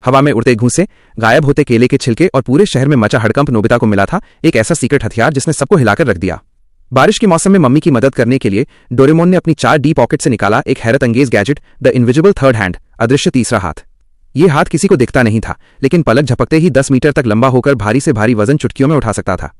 हवा में उड़ते घूंसे, गायब होते केले के छिलके और पूरे शहर में मचा हड़कंप नोबिता को मिला था एक ऐसा सीक्रेट हथियार जिसने सबको हिलाकर रख दिया। बारिश के मौसम में मम्मी की मदद करने के लिए डोरेमोन ने अपनी 4D पॉकेट से निकाला एक हैरत अंगेज gadget, the invisible third hand, अदृश्य तीसरा हाथ। ये हाथ किसी को दिखता नहीं था, लेकिन पलक झपकते ही 10 मीटर तक लंबा होकर भारी से भारी वजन चुटकियों में उठा सकता था।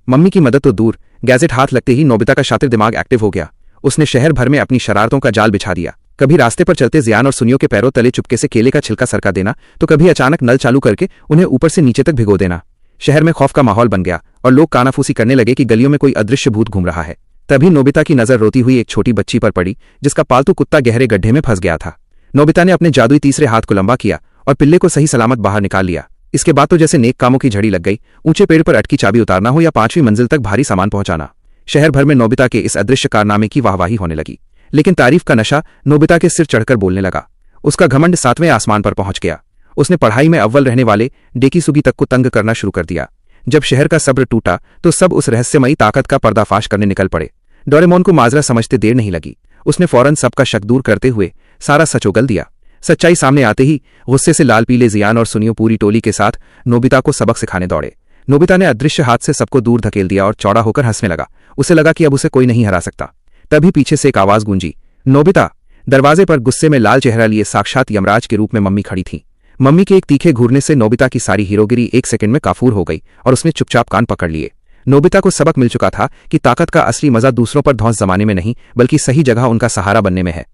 मम्मी की मदद तो दूर, गैजेट हाथ लगते ही नोबिता का शातिर दिमाग एक्टिव हो गया। उसने शहर भर में अपनी शरारतों का जाल बिछा दिया। कभी रास्ते पर चलते जियान और सुनियों के पैरों तले चुपके से केले का छिलका सरका देना, तो कभी अचानक नल चालू करके उन्हें ऊपर से नीचे तक भिगो देना। शहर में खौफ का माहौल बन गया और लोग कानाफूसी करने लगे कि गलियों में कोई अदृश्य भूत घूम रहा है। तभी नोबिता की नजर रोती हुई एक छोटी बच्ची पर पड़ी जिसका पालतू कुत्ता गहरे गड्ढे में फंस गया था। नोबिता ने अपने जादुई तीसरे हाथ को लंबा किया और पिल्ले को सही सलामत बाहर निकाल लिया। इसके बाद तो जैसे नेक कामों की झड़ी लग गई, ऊंचे पेड़ पर अटकी चाबी उतारना हो या 5वीं मंजिल तक भारी सामान पहुंचाना। शहर भर में नोबिता के इस अदृश्य कारनामे की वाहवाही होने लगी, लेकिन तारीफ का नशा नोबिता के सिर चढ़कर बोलने लगा। उसका घमंड 7वें आसमान पर पहुंच गया। उसने पढ़ाई में अव्वल रहने वाले डेकीसुगी तक को तंग करना शुरू कर दिया। जब शहर का सब्र टूटा तो सब उस रहस्यमयी ताकत का पर्दाफाश करने निकल पड़े। डोरेमोन को माजरा समझते देर नहीं लगी। उसने फौरन सबका शक दूर करते हुए सारा सच उगल दिया। सच्चाई सामने आते ही गुस्से से लाल पीले जियान और सुनियो पूरी टोली के साथ नोबिता को सबक सिखाने दौड़े। नोबिता ने अदृश्य हाथ से सबको दूर धकेल दिया और चौड़ा होकर हंसने लगा। उसे लगा कि अब उसे कोई नहीं हरा सकता। तभी पीछे से एक आवाज गूंजी, नोबिता। दरवाजे पर गुस्से में लाल चेहरा लिए साक्षात यमराज के रूप में मम्मी खड़ी थी। मम्मी के एक तीखे घूरने से नोबिता की सारी हीरोगिरी 1 सेकंड में काफूर हो गई और उसने चुपचाप कान पकड़ लिए। नोबिता को सबक मिल चुका था कि ताकत का असली मजा दूसरों पर धौंस जमाने में नहीं, बल्कि सही जगह उनका सहारा बनने में है।